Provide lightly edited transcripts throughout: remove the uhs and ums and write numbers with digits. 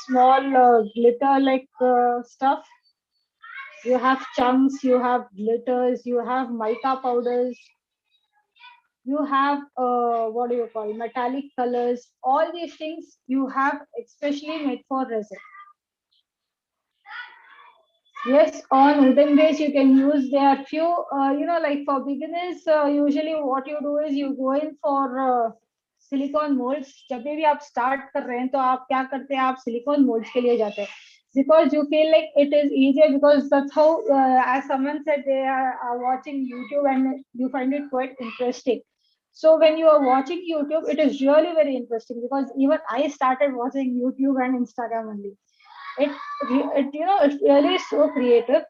small glitter like stuff. You have chunks, you have glitters, you have mica powders, you have what do you call metallic colors. All these things you have especially made for resin. Yes, on wooden base you can use. There are few, like for beginners, usually what you do is you go in for silicone molds. जब भी आप start कर रहे हैं तो आप क्या करते हैं, आप silicone molds के लिए जाते हैं because you feel like it is easier, because that's how, as someone said, they are watching YouTube and you find it quite interesting. So when you are watching YouTube, it is really very interesting because even I started watching YouTube and Instagram only. It really is so creative.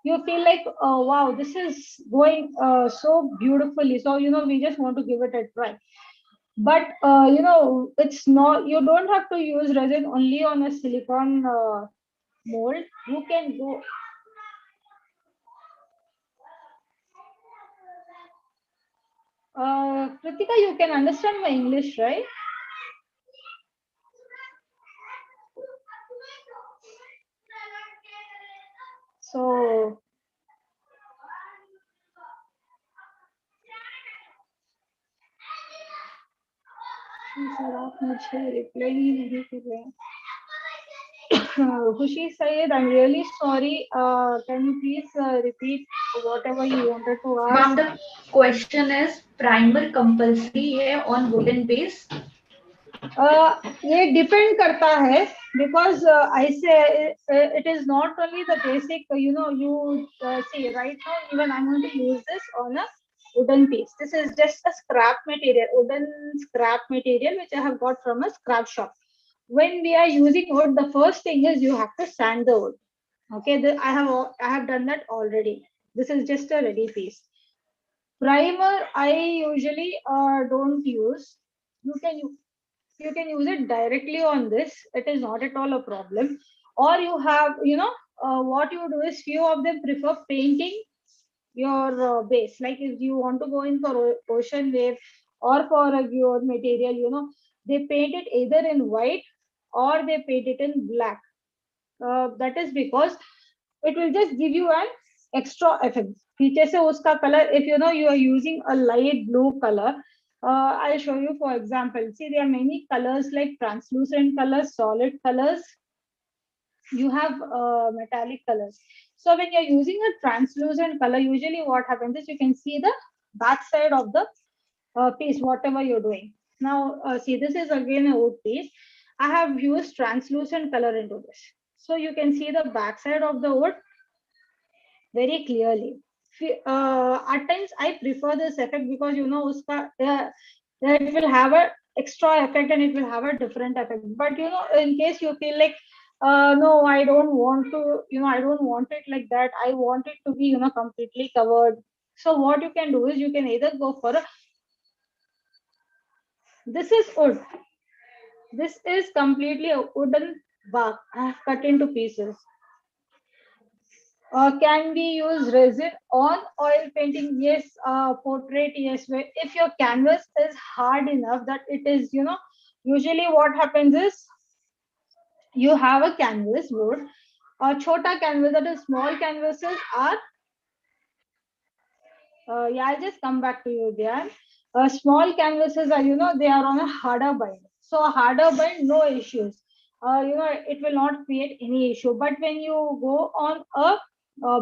You feel like, oh wow, this is going so beautifully, so we just want to give it a try. But it's not, you don't have to use resin only on a silicone mold. You can go, Kritika, you can understand my English, right? So sir आप मुझे reply ही नहीं कर रहे हैं. Hushi Sayed, I'm really sorry. Can you please repeat whatever you wanted to Ma'am, ask? the question is primer compulsory है on wooden base? ये depend करता है because I say it is not only the basic, you see right now even I'm going to use this on a wooden piece. This is just a scrap material, wooden scrap material which I have got from a scrap shop. When we are using wood, the first thing is you have to sand the wood. Okay, I have done that already. This is just a ready piece. Primer I usually don't use. You can you can use it directly on this. It is not at all a problem. Or you have, what you do is few of them prefer painting your base. Like if you want to go in for ocean wave or for a your material, they paint it either in white or they paint it in black. That is because it will just give you an extra effect. पीछे से उसका color, if you are using a light blue color, I'll show you for example. See, there are many colors like translucent colors, solid colors. You have metallic colors. So when you're using a translucent color, usually what happens is you can see the back side of the piece, whatever you're doing. Now, see, this is again a wood piece. I have used translucent color into this. So you can see the back side of the wood very clearly. At times, I prefer this effect because it will have a extra effect and it will have a different effect. But in case you feel like, no, I don't want to, I don't want it like that. I want it to be, completely covered. So what you can do is you can either go for a, this is wood. This is completely a wooden bark. I have cut into pieces. Can we use resin on oil painting? Yes. Portrait, yes. If your canvas is hard enough that it is, usually what happens is you have a canvas wood. Chota canvas, that is small canvases are, yeah, I'll just come back to you there. Small canvases are, they are on a harder bind. So a harder bind, no issues. It will not create any issue. But when you go on a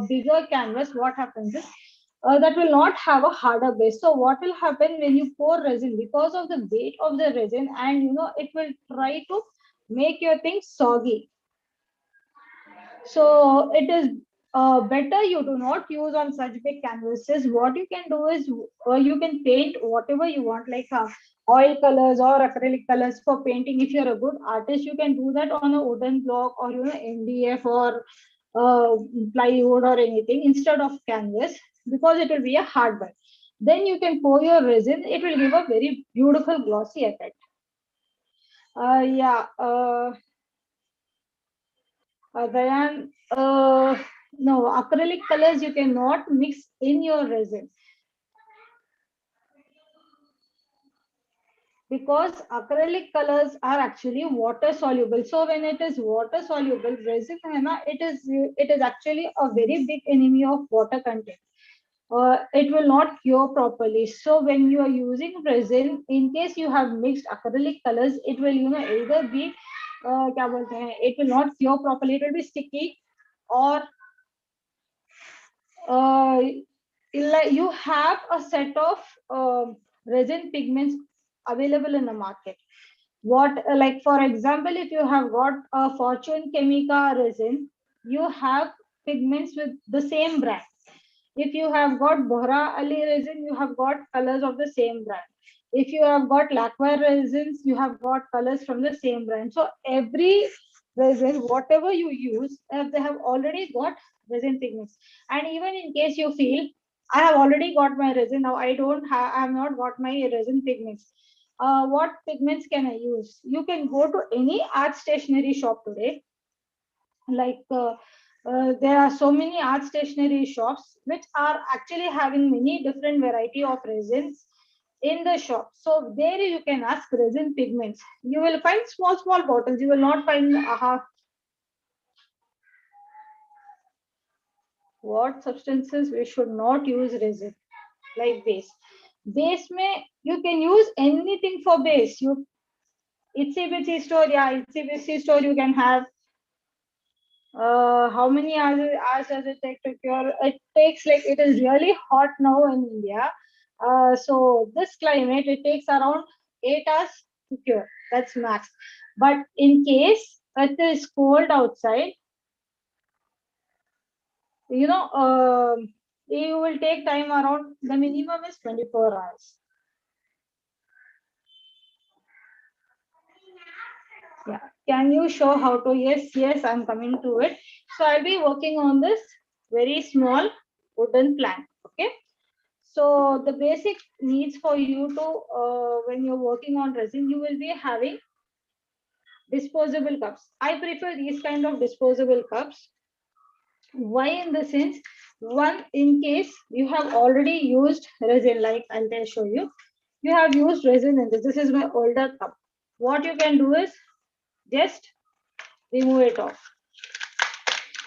bigger canvas, what happens is that will not have a harder base. So what will happen when you pour resin, because of the weight of the resin, and it will try to make your thing soggy. So it is better you do not use on such big canvases. What you can do is you can paint whatever you want, like oil colors or acrylic colors for painting. If you're a good artist, you can do that on a wooden block or MDF or plywood or anything instead of canvas, because it will be a hard one. Then you can pour your resin. It will give a very beautiful glossy effect. Yeah. Then, no, acrylic colors you cannot mix in your resin. because acrylic colors are actually water soluble. So when it is water soluble, resin है ना, it is actually a very big enemy of water content. It will not cure properly. So when you are using resin, in case you have mixed acrylic colors, it will either be क्या बोलते हैं, it will not cure properly. It will be sticky, or uh, you have a set of resin pigments available in the market. What, like for example, if you have got a Fortune Chemica resin, you have pigments with the same brand. If you have got Bohra Ali resin, you have got colors of the same brand. If you have got Lacquer resins, you have got colors from the same brand. So every resin, whatever you use, they have already got resin pigments. And even in case you feel, I have already got my resin, now I have not got my resin pigments. What pigments can I use? You can go to any art stationery shop today, like there are so many art stationery shops which are actually having many different variety of resins in the shop. So there you can ask resin pigments. You will find small bottles. You will not find what substances we should not use resin, like base. Base may you can use anything for base. You itsy bitsy store, yeah, itsy bitsy store you can have. How many hours does it take to cure? It takes, like, it is really hot now in India. So this climate, it takes around 8 hours to cure. That's max. But in case it is cold outside, you will take time around, the minimum is 24 hours. Yeah. Can you show how to? Yes, I'm coming to it. So I'll be working on this very small wooden plank. Okay. So the basic needs for you to, when you're working on resin, you will be having disposable cups. I prefer these kind of disposable cups. Why? In the sense, one, in case you have already used resin, like I'll show you, you have used resin in this. This is my older cup. What you can do is just remove it off,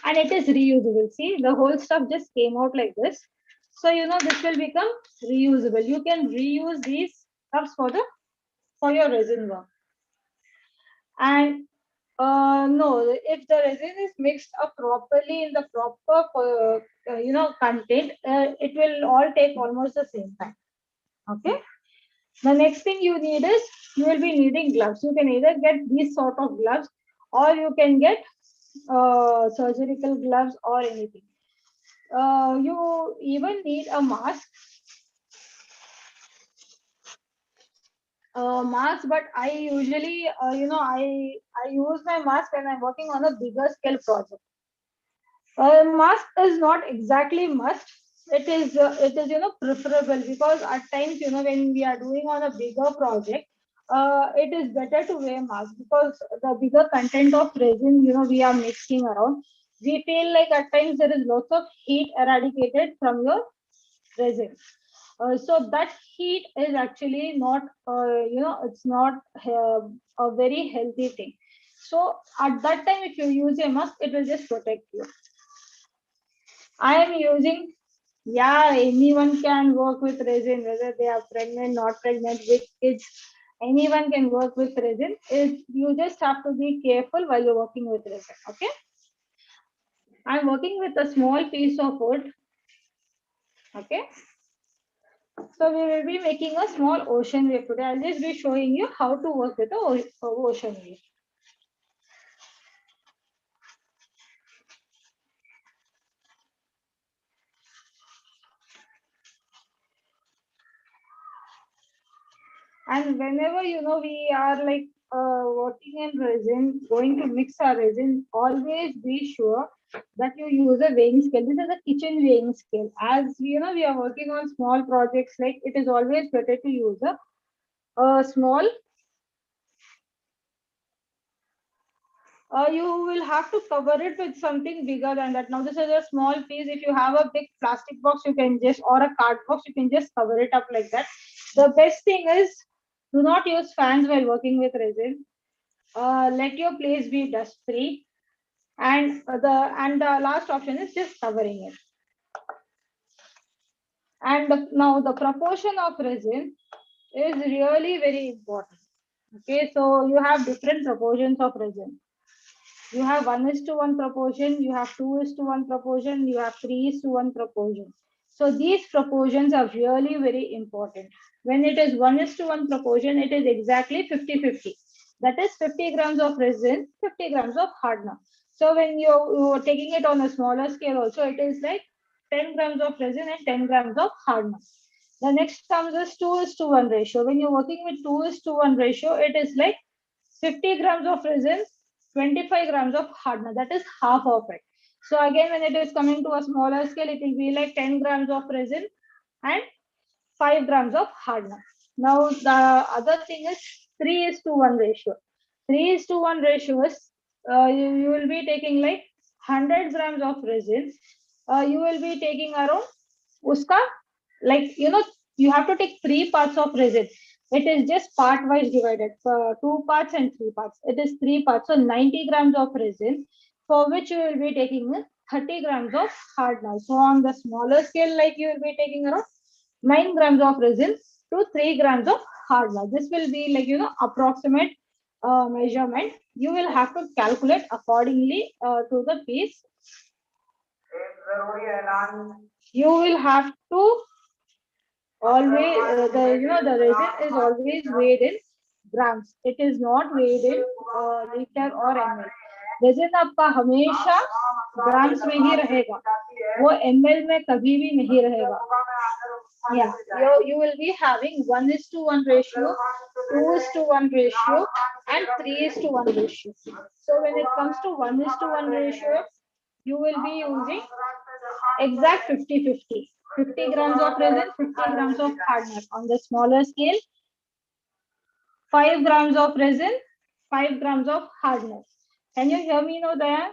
and it is reusable. See, the whole stuff just came out like this. So this will become reusable. You can reuse these cups for your resin work. And no, if the resin is mixed up properly in the proper content, it will all take almost the same time. Okay. The next thing you need is, you will be needing gloves. You can either get these sort of gloves, or you can get surgical gloves or anything. You even need a mask. Mask, but I usually, I use my mask when I'm working on a bigger scale project. Mask is not exactly must. It is preferable, because at times, when we are doing on a bigger project, it is better to wear mask, because the bigger content of resin, we are mixing around. We feel like at times there is lots of heat eradicated from your resin. So that heat is actually not, it's not a very healthy thing. So at that time, if you use a mask, it will just protect you. I am using, yeah, anyone can work with resin, whether they are pregnant, not pregnant, with kids. Anyone can work with resin. You just have to be careful while you're working with resin. Okay. I'm working with a small piece of wood. Okay. So we will be making a small ocean wave today. I'll just be showing you how to work with the ocean wave. And whenever we are like working in resin, going to mix our resin, always be sure that you use a weighing scale. This is a kitchen weighing scale. As we are working on small projects, like, it is always better to use a small. You will have to cover it with something bigger than that. Now this is a small piece. If you have a big plastic box, you can just, or a card box, you can just cover it up like that. The best thing is, Do not use fans while working with resin. Let your place be dust free. And the last option is just covering it. And now the proportion of resin is really very important. Okay, so you have different proportions of resin. You have 1:1 proportion, you have 2:1 proportion, you have 3:1 proportion. So these proportions are really very important. When it is 1:1 proportion, it is exactly 50-50. That is 50 grams of resin, 50 grams of hardener. So when you're taking it on a smaller scale also, it is like 10 grams of resin and 10 grams of hardener. The next comes is 2:1 ratio. When you're working with 2:1 ratio, it is like 50 grams of resin, 25 grams of hardener. That is half of it. So again, when it is coming to a smaller scale, it will be like 10 grams of resin and 5 grams of hardener. Now, the other thing is 3:1 ratio. 3:1 ratio is you will be taking like 100 grams of resin. You will be taking around uska, like, you have to take 3 parts of resin. It is just part wise divided for 2 parts and 3 parts. It is 3 parts. So 90 grams of resin, for which you will be taking 30 grams of hardener. So on the smaller scale, like you will be taking around 9 grams of resin to 3 grams of hardener. This will be like, approximate measurement. You will have to calculate accordingly to the piece. You will have to always, the resin is always weighed in grams. It is not weighed in liter or ml. Resin आपका हमेशा grams में ही रहेगा, वो ml में कभी भी नहीं रहेगा. Yeah, you will be having 1:1 ratio, 2:1 ratio, and 3:1 ratio. So when it comes to 1:1 ratio, you will be using exact 50-50. 50 grams of resin, 50 grams of hardener. On the smaller scale, 5 grams of resin, 5 grams of hardener. Can you hear me now, Dayan?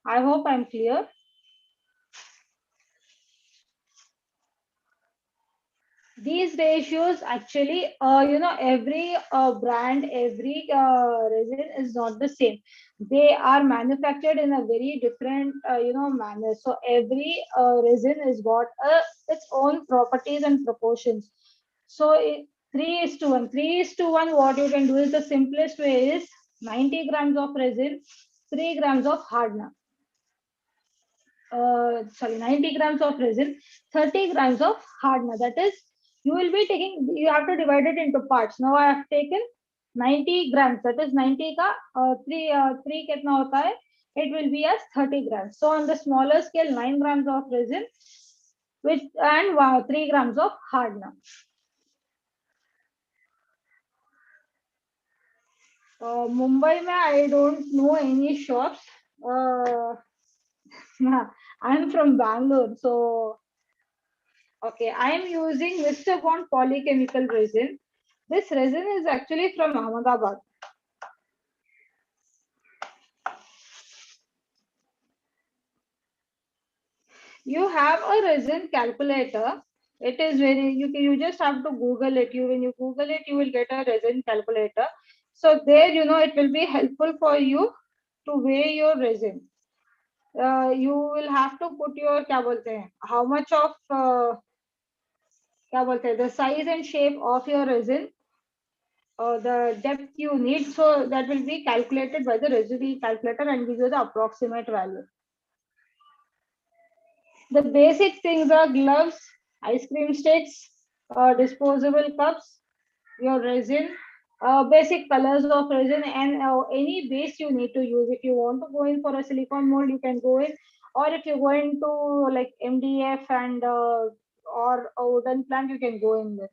I hope I'm clear. These ratios actually, every brand, every resin is not the same. They are manufactured in a very different, manner. So every resin is got its own properties and proportions. So 3:1, 3:1, what you can do is the simplest way is 90 grams of resin, 3 grams of hardener. 90 grams of resin, 30 grams of hardener. That is, you will be taking, you have to divide it into parts. Now I have taken 90 grams, that is 90 ka 3 kitna hota hai? It will be as 30 grams. So on the smaller scale, 9 grams of resin and 3 grams of hardener. Mumbai, I don't know any shops. I'm from Bangalore, so okay, I am using Mr. Bond polychemical resin. This resin is actually from Ahmedabad. You have a resin calculator. It is very, you just have to Google it. When you Google it, you will get a resin calculator. So there, it will be helpful for you to weigh your resin. You will have to put your क्या बोलते हैं, how much of क्या बोलते हैं, the size and shape of your resin, the depth you need. So that will be calculated by the residue calculator and give you the approximate value. The basic things are gloves, ice cream sticks, disposable cups, your resin, basic colors of resin, and any base you need to use. If you want to go in for a silicone mold, you can go in, or if you're going to like MDF and or a wooden plank, you can go in with.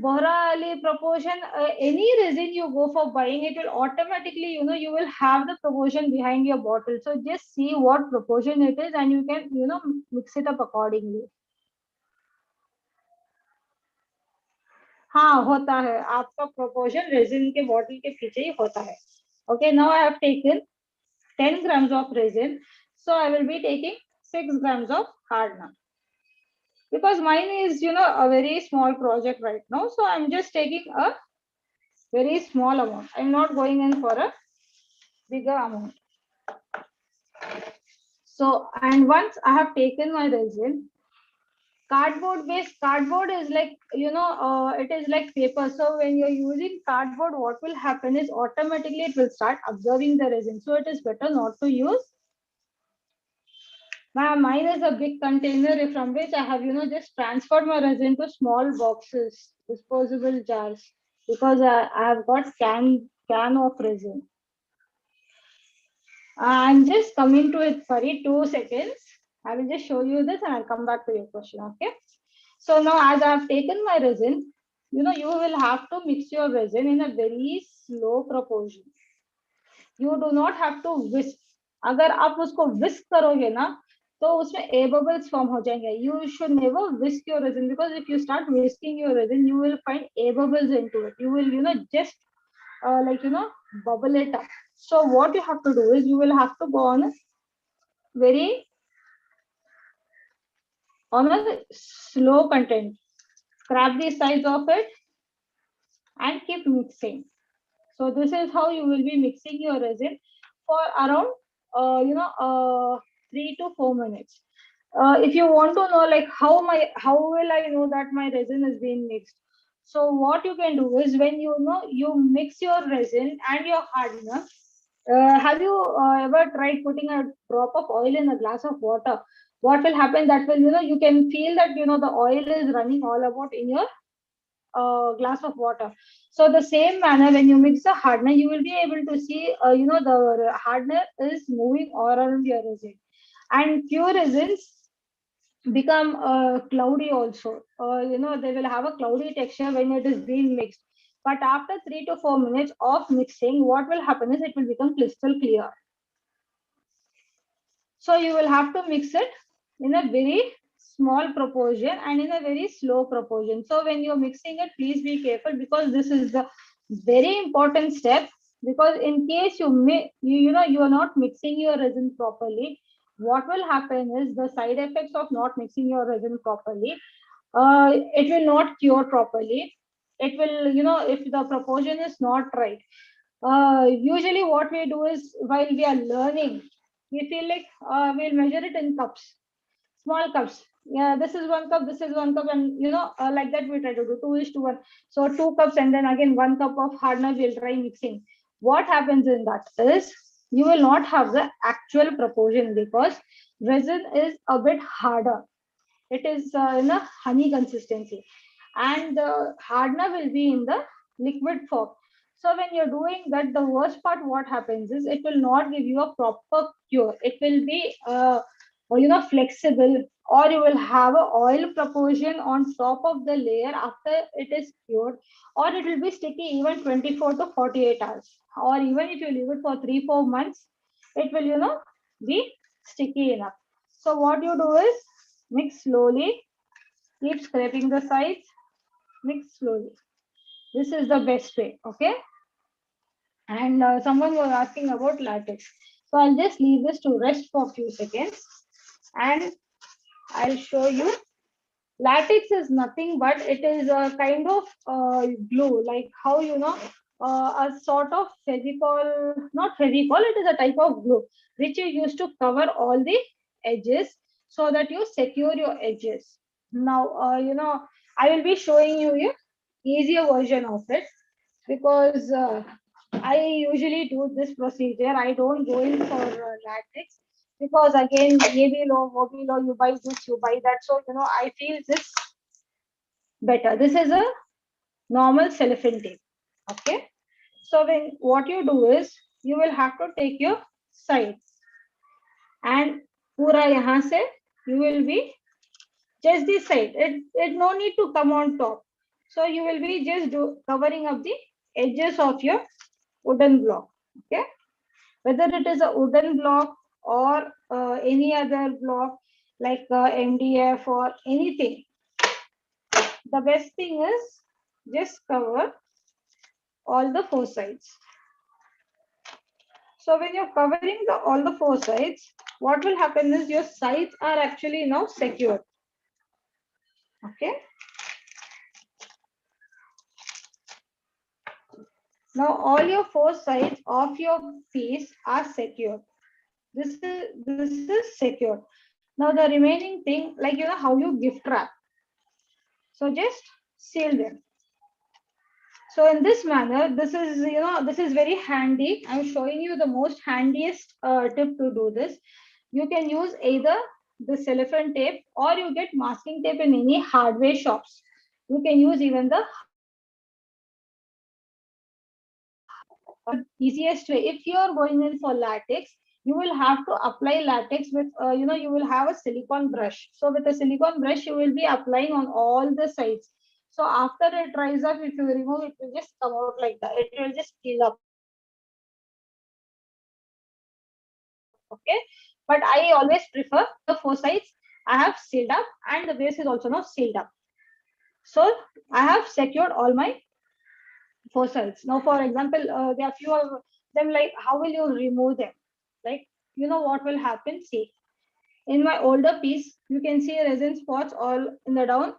Bohra Ali proportion, any resin you go for buying, it will automatically, you will have the proportion behind your bottle. So just see what proportion it is and you can, mix it up accordingly. हाँ होता है, आपका proportion resin के bottle के पीछे ही होता है. Okay, now I have taken 10 grams of resin. So I will be taking 6 grams of hardener. because mine is, a very small project right now. So I'm just taking a very small amount. I'm not going in for a bigger amount. So, and once I have taken my resin, cardboard is like, it is like paper. So when you're using cardboard, what will happen is automatically it will start absorbing the resin. So it is better not to use. Mine is a big container from which I have, just transferred my resin to small boxes, disposable jars, because I have got can of resin. I'm just coming to it. Sorry, 2 seconds. I will just show you this and I'll come back to your question. Okay. So now, as I've taken my resin, you will have to mix your resin in a very slow proportion. You do not have to whisk. अगर आप उसको whisk करोगे ना, तो उसमें air bubbles form हो जाएंगे. You should never whisk your resin, because if you start whisking your resin, you will find air bubbles into it. You will, just bubble it up. So what you have to do is you will have to go very on a slow content. Scrap the sides of it and keep mixing. So this is how you will be mixing your resin for around 3 to 4 minutes. If you want to know like how will I know that my resin is being mixed? So what you can do is, when you mix your resin and your hardener, have you ever tried putting a drop of oil in a glass of water? What will happen? That will, you can feel that the oil is running all about in your glass of water. So the same manner, when you mix the hardener, you will be able to see, the hardener is moving all around your resin. And pure resins become cloudy also. They will have a cloudy texture when it is being mixed. But after 3 to 4 minutes of mixing, what will happen is it will become crystal clear. So you will have to mix it in a very small proportion and in a very slow proportion. So when you're mixing it, please be careful, because this is the very important step. Because in case you are not mixing your resin properly, what will happen is the side effects of not mixing your resin properly. It will not cure properly. It will, if the proportion is not right. Usually what we do is, while we are learning, we feel like we'll measure it in cups, small cups. Yeah, this is 1 cup, this is 1 cup, and like that we try to do 2:1. So 2 cups, and then again 1 cup of hardener we'll try mixing. What happens in that is, you will not have the actual proportion, because resin is a bit harder. It is in a honey consistency, and the hardener will be in the liquid form. So when you're doing that, the worst part what happens is it will not give you a proper cure. It will be flexible, or you will have a oil proportion on top of the layer after it is cured, or it will be sticky even 24 to 48 hours, or even if you leave it for 3 4 months, it will be sticky enough. So what you do is, mix slowly, keep scraping the sides, mix slowly. This is the best way, okay? And someone was asking about latex. So I'll just leave this to rest for a few seconds and I'll show you. Latex is nothing but it is a kind of glue, like how a sort of fevicol, not fevicol, it is a type of glue which you use to cover all the edges so that you secure your edges. Now, I will be showing you a easier version of it, because I usually do this procedure. I don't go in for latex, because again, ye bhi lo, wo bhi lo, you buy this, you buy that. So I feel this better. This is a normal cellophane tape. Okay. So when what you do is, you will have to take your sides and pura yahan se you will be just this side. It no need to come on top. So you will be just covering up the edges of your wooden block. Okay. Whether it is a wooden block or any other block like MDF or anything, the best thing is just cover all the four sides. So when you're covering all the four sides, what will happen is your sides are actually now secured. Okay. Now all your four sides of your piece are secure. This is secure. Now the remaining thing, like how you gift wrap. So just seal them. So in this manner, this is very handy. I'm showing you the most handiest tip to do this. You can use either the cellophane tape or you get masking tape in any hardware shops. You can use even the easiest way. If you are going in for latex, you will have to apply latex with you will have a silicone brush. So with a silicone brush, you will be applying on all the sides. So after it dries up, if you remove it, will just come out like that. It will just peel up. Okay, but I always prefer the four sides I have sealed up and the base is also now sealed up. So I have secured all my four sides. Now, for example, there are few of them, like how will you remove them? Like, what will happen? See, in my older piece, you can see resin spots all in the down.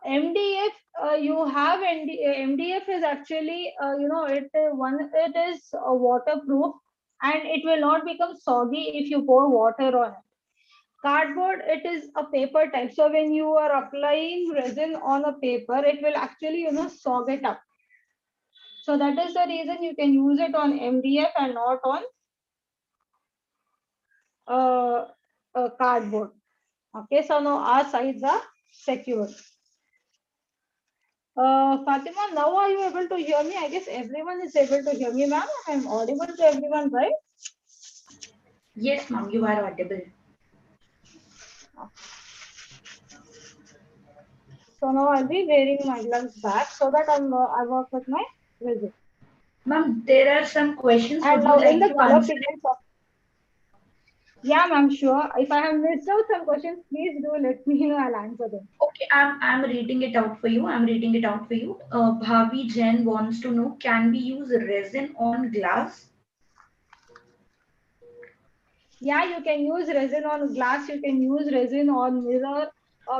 MDF, you have MDF is actually, it is waterproof and it will not become soggy if you pour water on it. Cardboard, it is a paper type. So when you are applying resin on a paper, it will actually, sog it up. So that is the reason you can use it on MDF and not on cardboard. Okay, so now our sides are secure. Fatima, now are you able to hear me? I guess everyone is able to hear me, ma'am. I'm audible to everyone, right? Yes, ma'am, you are audible. So now I'll be wearing my gloves back so that I work with my resin. Ma'am, there are some questions. And Would you now in like the to color answer? pigments of, yeah, ma'am, sure. If I have missed out some questions, please do let me know. I'll answer them. Okay, I'm reading it out for you. I'm reading it out for you. Bhavi Jain wants to know, can we use resin on glass? Yeah, you can use resin on glass, you can use resin on mirror,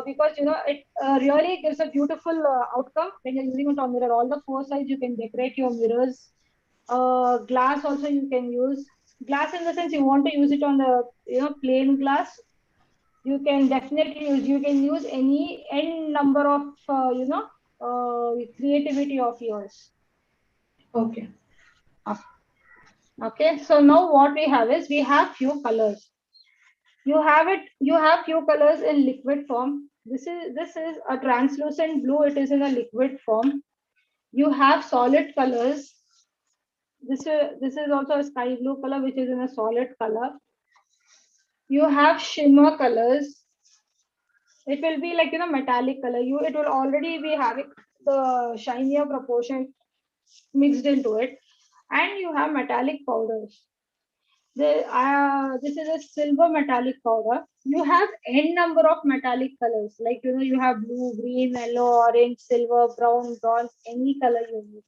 because it really gives a beautiful outcome when you're using it on mirror. All the four sides you can decorate your mirrors. Glass also you can use. Glass in the sense you want to use it on the plain glass. You can definitely use. You can use any n number of creativity of yours. Okay. Okay, so now what we have is we have few colors. You have few colors in liquid form. This is a translucent blue. It is in a liquid form. You have solid colors. This is also a sky blue color, which is in a solid color. You have shimmer colors. It will be like metallic color. It will already be having the shinier proportion mixed into it. And you have metallic powders. This is a silver metallic powder. You have n number of metallic colors, like you have blue, green, yellow, orange, silver, brown, bronze, any color you need.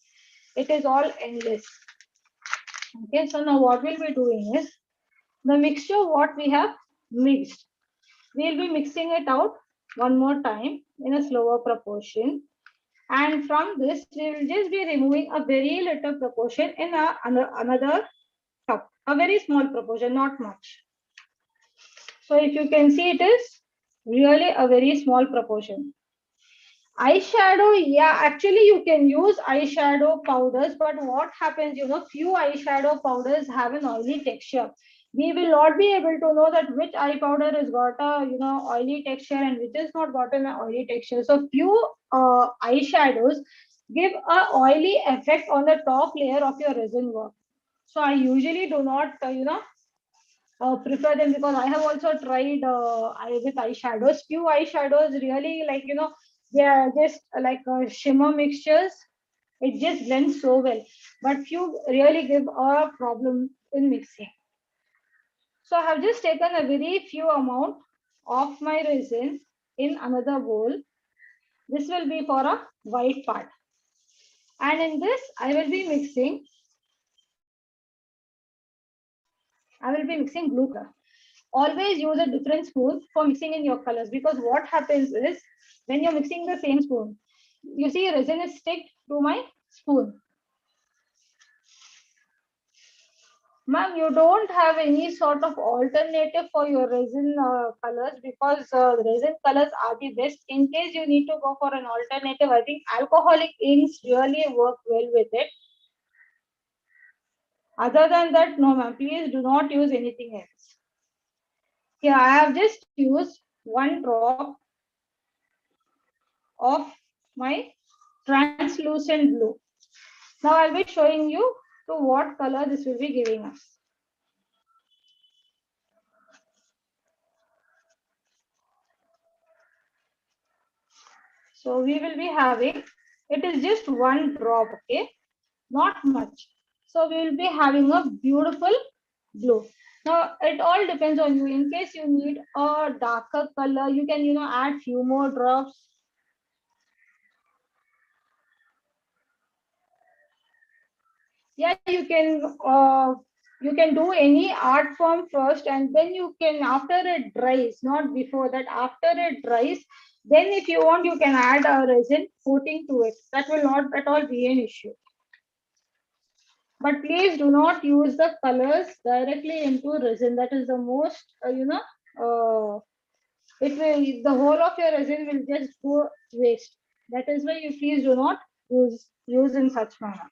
It is all endless. Okay, so now what we'll be doing is the mixture what we have mixed. We'll be mixing it out one more time in a slower proportion. And from this, we will just be removing a very little proportion in another cup. A very small proportion, not much. So if you can see, it is really a very small proportion. Eyeshadow, yeah, actually you can use eyeshadow powders, but what happens, few eyeshadow powders have an oily texture. We will not be able to know that which eye powder has got a oily texture and which is not got an oily texture. So few eyeshadows give a oily effect on the top layer of your resin work. So I usually do not prefer them, because I have also tried with eyeshadows. Few eyeshadows really, like they are just like shimmer mixtures. It just blends so well, but few really give a problem in mixing. So I have just taken a very few amount of my resin in another bowl. This will be for a white part. And in this, I will be mixing blue color. Always use a different spoon for mixing in your colors, because what happens is when you're mixing the same spoon, you see resin is stick to my spoon. Ma'am, you don't have any sort of alternative for your resin colors, because resin colors are the best. In case you need to go for an alternative, I think alcoholic inks really work well with it. Other than that, no ma'am, please do not use anything else. Here I have just used one drop of my translucent blue. Now I'll be showing you to what color this will be giving us. So we will be having, it is just one drop, okay, not much. So we will be having a beautiful blue. Now it all depends on you. In case you need a darker color, you can add few more drops. Yeah, you can do any art form first, and then you can, after it dries, not before that, after it dries, then if you want, you can add a resin coating to it. That will not at all be an issue. But please do not use the colors directly into resin. That is the most it will, the whole of your resin will just go waste. That is why you please do not use in such manner.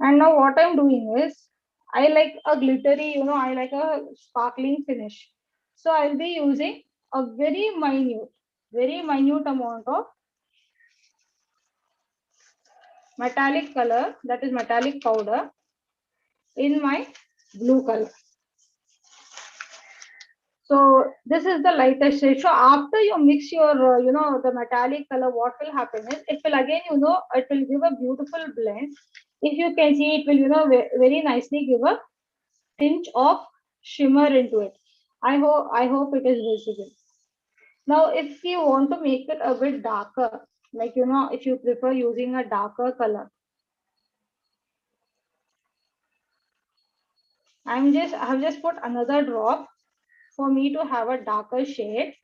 And now what I'm doing is, I like a glittery, I like a sparkling finish. So I'll be using a very minute amount of metallic color, that is metallic powder, in my blue color. So this is the lightest shade. So after you mix your, the metallic color, what will happen is, it will again, it will give a beautiful blend. If you can see, it will, very nicely give a pinch of shimmer into it. I hope it is visible. Now, if you want to make it a bit darker, like if you prefer using a darker color, I have just put another drop for me to have a darker shade.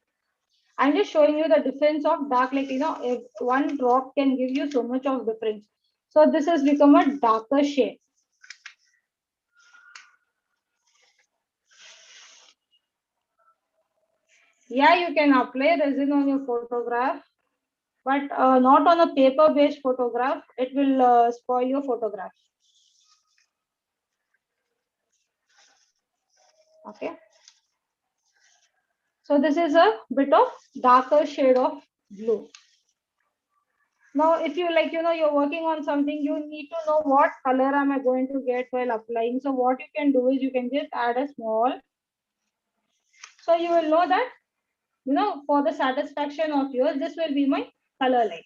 I'm just showing you the difference of dark, like if one drop can give you so much of difference. So this has become a darker shade. Yeah, you can apply resin on your photograph, but not on a paper based photograph. It will spoil your photograph. Okay, so this is a bit of darker shade of blue. Now if you like, you're working on something, you need to know what color am I going to get while applying. So what you can do is, you can just add a small, so you will know that, for the satisfaction of yours, this will be my color light.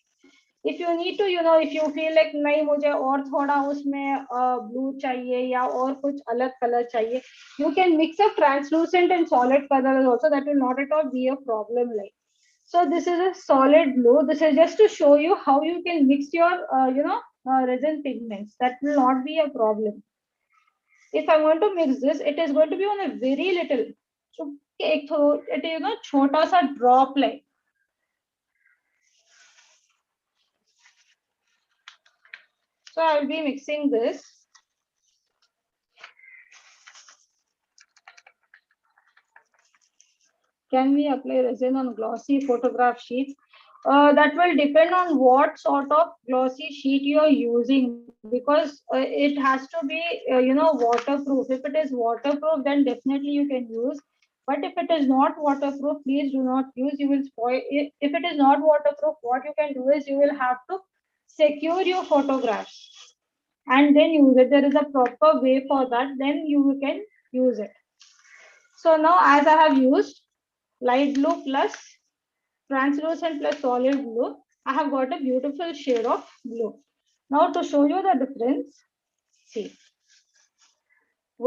If you need to, if you feel like नहीं मुझे और थोड़ा उसमें blue चाहिए या और कुछ अलग color चाहिए, you can mix up translucent and solid colors also. That will not at all be a problem. Like, so this is a solid blue. This is just to show you how you can mix your resin pigments. That will not be a problem. If I want to mix this, it is going to be on a very little, so एक it छोटा सा drop like. So I will be mixing this. Can we apply resin on glossy photograph sheets? That will depend on what sort of glossy sheet you are using, because it has to be waterproof. If it is waterproof, then definitely you can use. But if it is not waterproof, please do not use. You will spoil it. If it is not waterproof, what you can do is, you will have to secure your photographs and then use it. There is a proper way for that. Then you can use it. So now, as I have used light blue plus translucent plus solid blue, I have got a beautiful shade of blue. Now to show you the difference, see,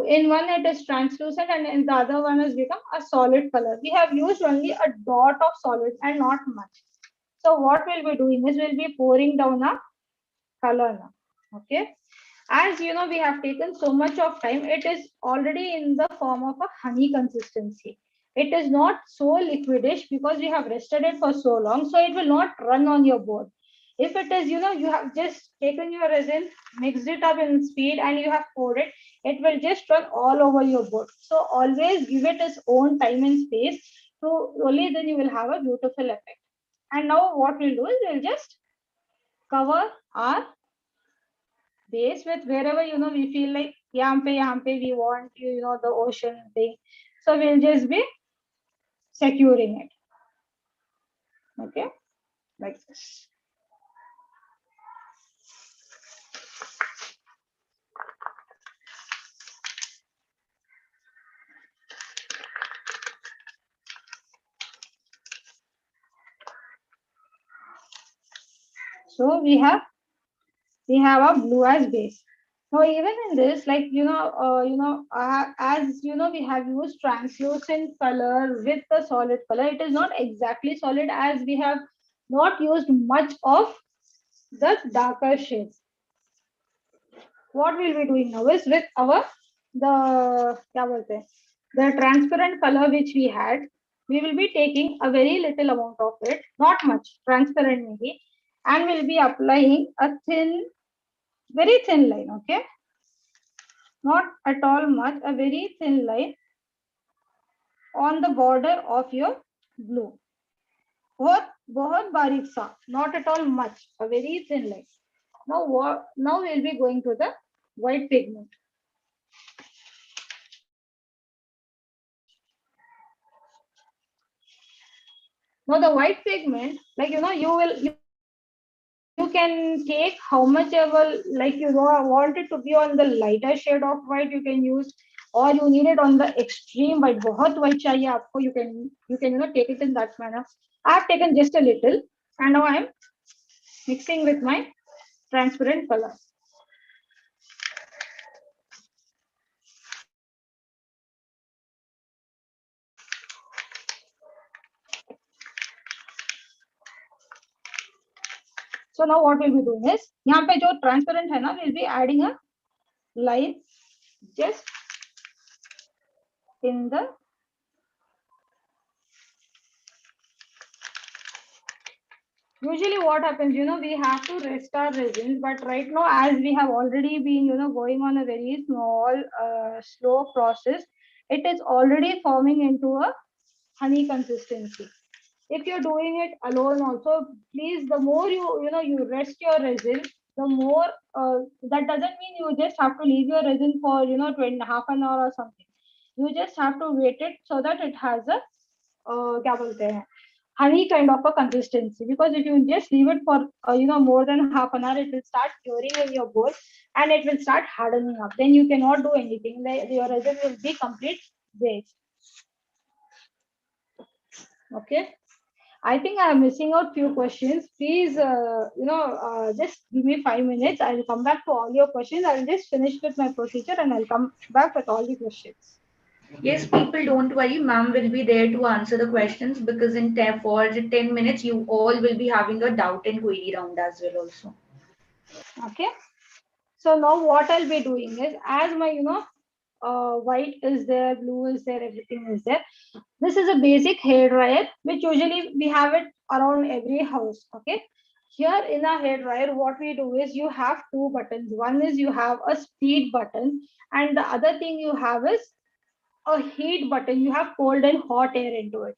in one it is translucent and in the other one has become a solid color. We have used only a dot of solid and not much. So what we'll be doing is, we'll be pouring down a color now. Okay, as you know, we have taken so much of time. It is already in the form of a honey consistency. It is not so liquidish because we have rested it for so long, so it will not run on your board. If it is, you have just taken your resin, mixed it up in speed, and you have poured it, it will just run all over your board. So always give it its own time and space. So only then you will have a beautiful effect. And now what we'll do is we'll just cover our base with wherever we feel like yahan pe we want the ocean thing. So we'll just be securing it. Okay, like this. So we have a blue as base. Now even in this, like as we have used translucent color with the solid color. It is not exactly solid as we have not used much of the darker shades. What we'll be doing now is with our the क्या बोलते हैं, the transparent color which we had, we will be taking a very little amount of it, not much, transparent maybe, and we'll be applying a thin, very thin line. Okay, not at all much, a very thin line on the border of your blue. बहुत बहुत बारीक सा, not at all much, a very thin line. Now we'll be going to the white pigment. Now the white pigment, like you can take how much ever, like want it to be on the lighter shade of white, you can use, or you need it on the extreme white, बहुत white चाहिए आपको, you can take it in that manner. I have taken just a little, and now I am mixing with my transparent color. So now what we'll be doing is, यहाँ पे जो transparent है ना, we'll be adding a line just in the, usually what happens, we have to rest our resins, but right now as we have already been going on a very small slow process, it is already forming into a honey consistency. If you're doing it alone also, please, the more you rest your resin, the more that doesn't mean you just have to leave your resin for 20 half an hour or something. You just have to wait it so that it has a क्या बोलते हैं, honey kind of a consistency. Because if you just leave it for more than half an hour, it will start curing in your bowl and it will start hardening up. Then you cannot do anything. Your resin will be complete waste. Okay. I think I am missing out few questions. Please, just give me 5 minutes. I will come back to all your questions. I will just finish with my procedure and I'll come back with all the questions. Yes, people, don't worry. Ma'am will be there to answer the questions because in 10, for 10 minutes, you all will be having a doubt and query round as well also. Okay. So now what I'll be doing is, as my, white is there, blue is there, everything is there. This is a basic hair dryer, which usually we have it around every house. Okay. Here in a hair dryer, what we do is you have two buttons. One is you have a speed button, and the other thing you have is a heat button. You have cold and hot air into it.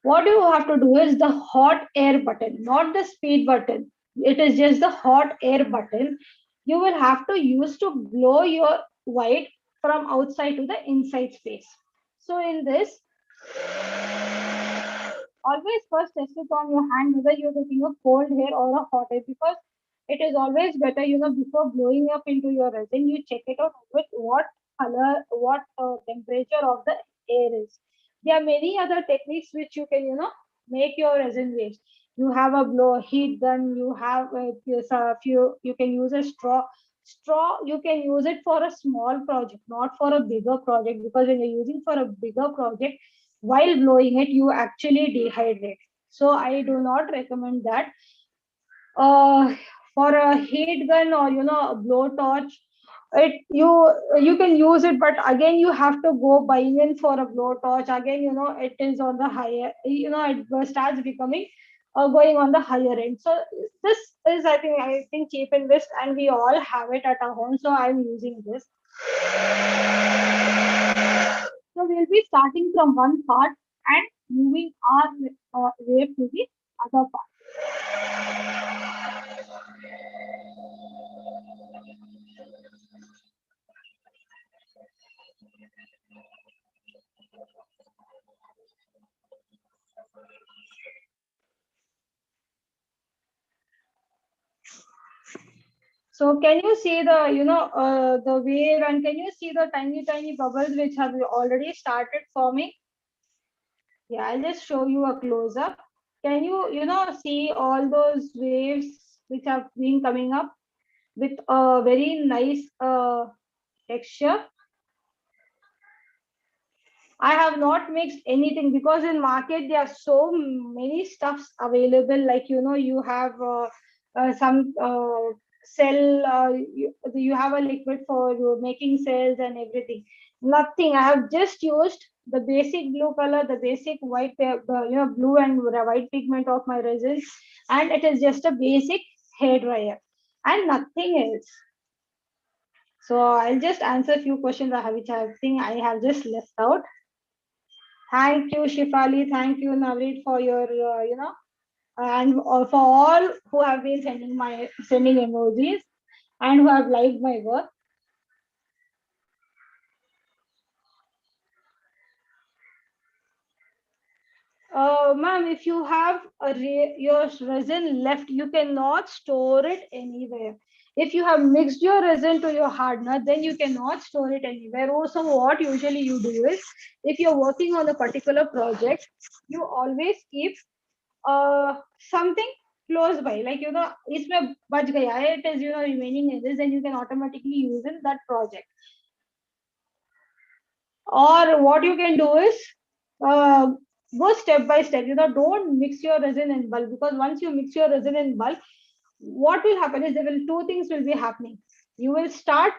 What you have to do is the hot air button, not the speed button. It is just the hot air button. You will have to use to blow your white from outside to the inside space. So in this, always first test it on your hand whether you're getting a cold hair or a hot hair, because it is always better, before blowing up into your resin, you check it out with what color, what temperature of the air is. There are many other techniques which you can, make your resin waste. You have a blow heat gun, you have yes, a few, you can use a straw. Straw, you can use it for a small project, not for a bigger project, because when you're using for a bigger project, while blowing it, you actually dehydrate. So I do not recommend that. for a heat gun or a blowtorch. You can use it, but again you have to go buying in for a blowtorch. Again, it is on the higher, it starts becoming going on the higher end. So this is, I think cheap and best, and we all have it at our home. So I'm using this. So we'll be starting from one part and moving our way to the other part. So can you see the wave, and can you see the tiny tiny bubbles which have already started forming? Yeah, I'll just show you a close up. Can you see all those waves which have been coming up with a very nice texture? I have not mixed anything because in market there are so many stuffs available. Like you have some cell. You have a liquid for your making cells and everything. Nothing. I have just used the basic blue color, the basic white, blue and white pigment of my resin, and it is just a basic hair dryer and nothing else. So I'll just answer a few questions which I think I have just left out. Thank you, Shifali. Thank you, Navreet, for your, and for all who have been sending emojis and who have liked my work. Ma'am, if you have your resin left, you cannot store it anywhere. If you have mixed your resin to your hardener, then you cannot store it anywhere. Also, what usually you do is, if you're working on a particular project, you always keep something close by, like इसमें बच गया है, it is remaining in this, then you can automatically use in that project. Or what you can do is uh, go step by step. Don't mix your resin in bulk, because once you mix your resin in bulk, what will happen is two things will be happening. You will start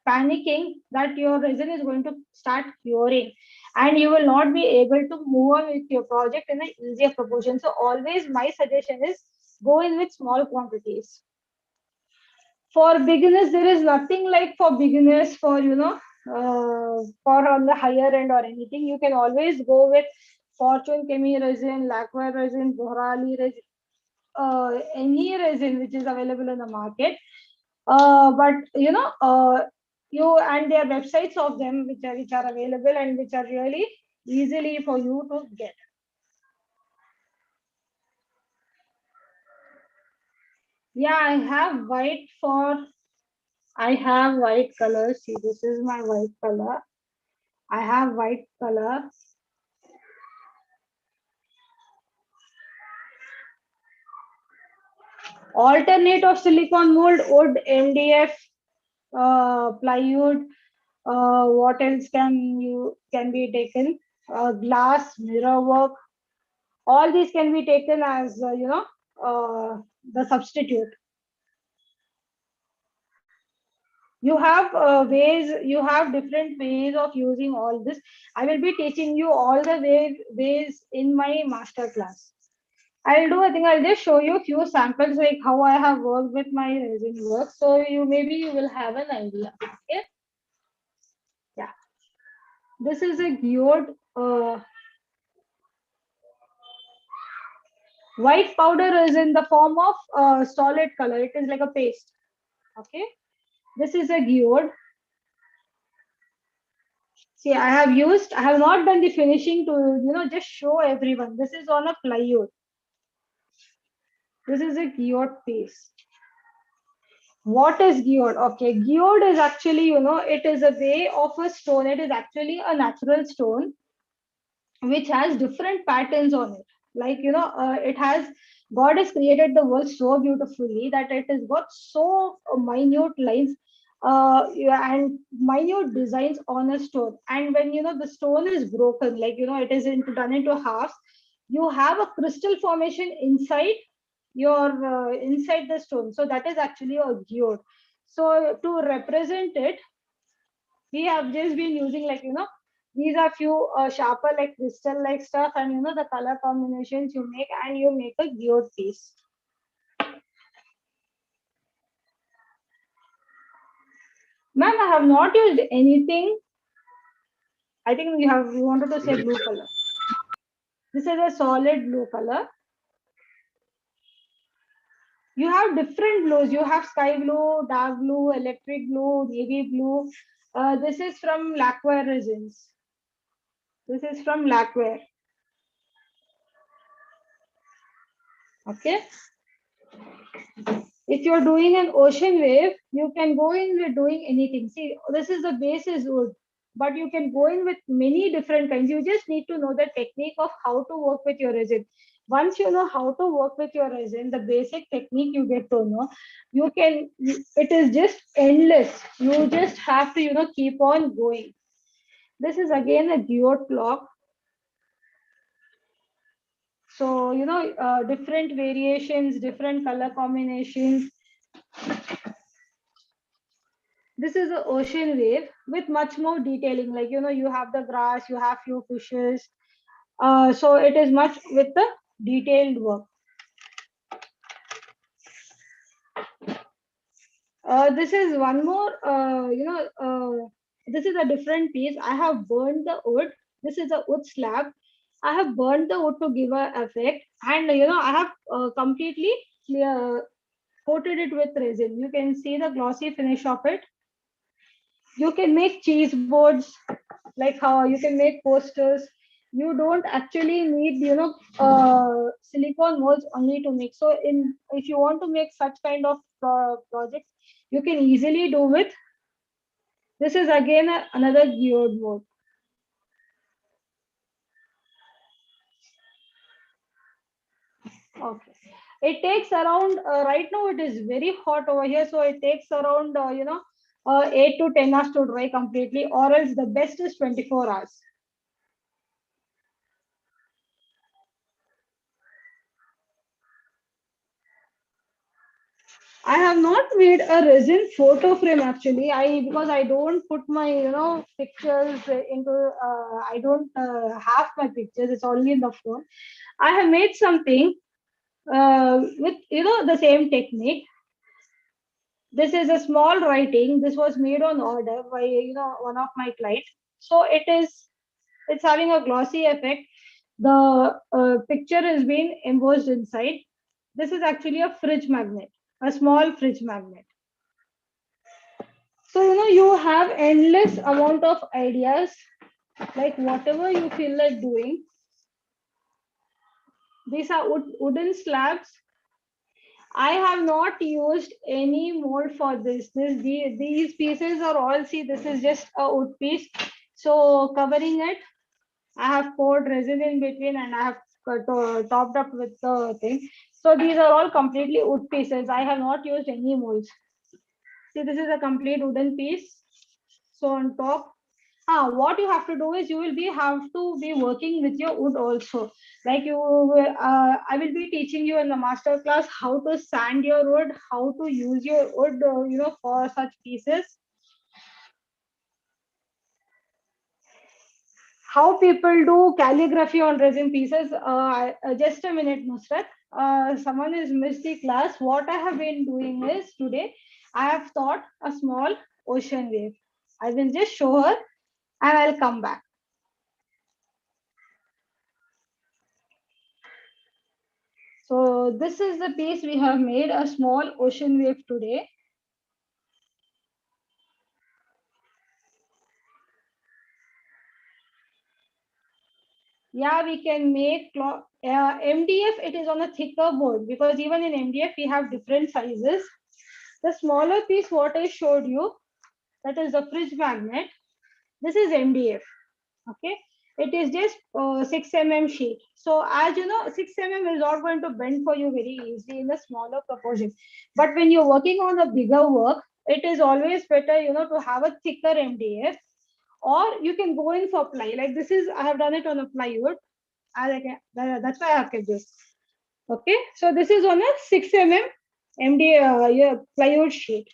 panicking that your resin is going to start curing, and you will not be able to move on with your project in an easier proportion. So always my suggestion is go in with small quantities. For beginners, there is nothing like for beginners for for on the higher end or anything. You can always go with Fortune Chemi resin, Lacquer resin, Bohrali resin, any resin which is available in the market. But you and their websites of them which are available and which are really easily for you to get. Yeah, I have white color. See, this is my white color. I have white color. Alternate of silicone mold, wood, MDF, plywood. What else can be taken? Glass, mirror work. All these can be taken as the substitute. You have different ways of using all this. I will be teaching you all the ways in my master class. I think I'll just show you a few samples like how I have worked with my resin work. So you will have an idea. Okay. Yeah. This is a geode white powder is in the form of solid color. It is like a paste. Okay. This is a geode. See, I have not done the finishing to, just show everyone. This is on a plywood. This is a geode paste. What is geode? Okay, geode is actually, it is a way of a stone. It is actually a natural stone which has different patterns on it. Like, it has, God has created the world so beautifully that it has got so minute lines yeah, and minute designs on a stone. And when, the stone is broken, like, it is done into halves, you have a crystal formation inside, your inside the stone. So that is actually a geode. So to represent it, we have just been using, like, these are few sharper, like crystal like stuff, and the color combinations you make, and you make a geode piece. Ma'am, I have not used anything. I think you wanted to say blue color. This is a solid blue color. You have different blues. You have sky blue, dark blue, electric blue, navy blue. This is from lacquer resins. This is from lacquer. Okay. If you're doing an ocean wave, you can go in with doing anything. See, this is the base is wood, but you can go in with many different kinds. You just need to know the technique of how to work with your resin. Once you know how to work with your resin, the basic technique you get to know, it is just endless. You just have to, keep on going. This is again a geode clock. So, different variations, different color combinations. This is an ocean wave with much more detailing. Like, you have the grass, you have few fishes. So it is much with the detailed work. This is one more, this is a different piece. I have burned the wood. This is a wood slab. I have burned the wood to give a effect. And, I have completely clear, coated it with resin. You can see the glossy finish of it. You can make cheese boards, like how you can make posters. You don't actually need, silicone molds only to make. So in if you want to make such kind of projects, you can easily do with. This is again another geode mold. Okay, it takes around, right now it is very hot over here, so it takes around 8 to 10 hours to dry completely, or else the best is 24 hours. I have not made a resin photo frame actually. Because I don't put my pictures into. I don't have my pictures. It's only in the phone. I have made something with the same technique. This is a small writing. This was made on order by one of my clients. So it's having a glossy effect. The picture is being embossed inside. This is actually a fridge magnet, a small fridge magnet. So you have endless amount of ideas, like whatever you feel like doing. These are wooden slabs. I have not used any mold for this. These pieces are all, see, this is just a wood piece. So covering it, I have poured resin in between, and I have topped up with the thing. So these are all completely wood pieces. I have not used any molds. See, this is a complete wooden piece. So on top, what you have to do is you will have to be working with your wood also. Like I will be teaching you in the master class how to sand your wood, how to use your wood, for such pieces. How people do calligraphy on resin pieces. Just a minute, Nusrat. Someone has missed the class. What I have been doing is today I have taught a small ocean wave. I will just show her and I'll come back. So this is the piece we have made, a small ocean wave today. Yeah, we can make MDF. It is on a thicker board, because even in MDF we have different sizes. The smaller piece what I showed you, that is the fridge magnet. This is MDF. Okay, it is just 6 mm sheet. So as you know, 6 mm is not going to bend for you very easily in the smaller proportion. But when you're working on a bigger work, it is always better, to have a thicker MDF, or you can go in for ply. Like this is, I have done it on a plywood. That's why I have kept this. Okay, so this is on a 6 MD yeah, plywood sheet.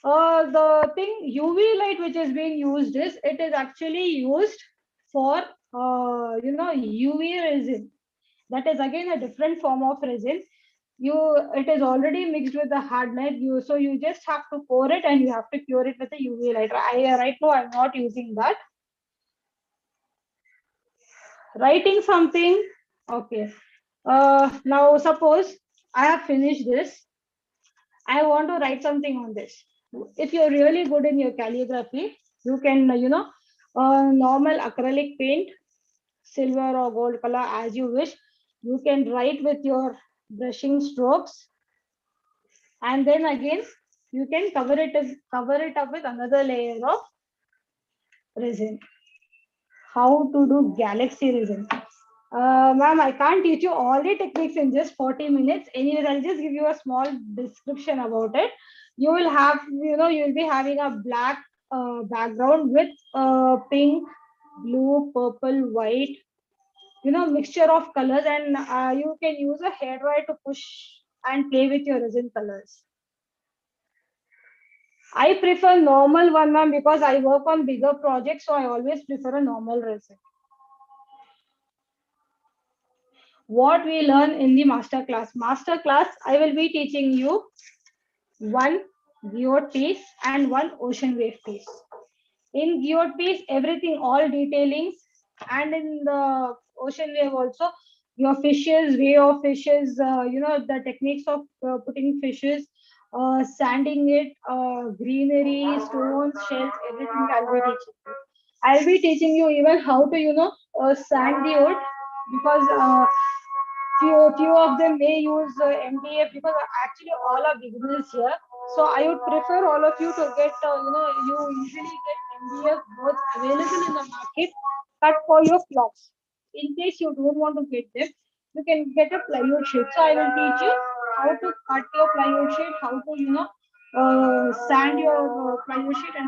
The thing UV light which is being used is it is actually used for UV resin. That is again a different form of resin. It is already mixed with the hard light. You just have to pour it and you have to cure it with a UV light. Right now I'm not using that. Writing something. Okay. Now suppose I have finished this. I want to write something on this. If you're really good in your calligraphy, you can, normal acrylic paint, silver or gold color as you wish. You can write with your brushing strokes, and then again you can cover it up with another layer of resin. How to do galaxy resin? Ma'am, I can't teach you all the techniques in just 40 minutes. Anyways, I'll just give you a small description about it. You'll be having a black background with pink, blue, purple, white, mixture of colors, and you can use a hairdryer to push and play with your resin colors. I prefer normal one, ma'am, because I work on bigger projects, so I always prefer a normal resin. What we learn in the master class. Master class, I will be teaching you one geode piece and one ocean wave piece. In geode piece, everything, all detailings, and in the ocean wave also, your fishes, way of fishes, the techniques of putting fishes, sanding it, greenery, stones, shells, everything I'll be teaching you. I'll be teaching you even how to, sand the wood because few of them may use MDF because actually all are beginners here. So I would prefer all of you to get, you usually get MDF both available in the market, cut for your clocks. In case you don't want to get them, you can get a plywood sheet. So I will teach you how to cut your plywood sheet, how to, sand your plywood sheet, and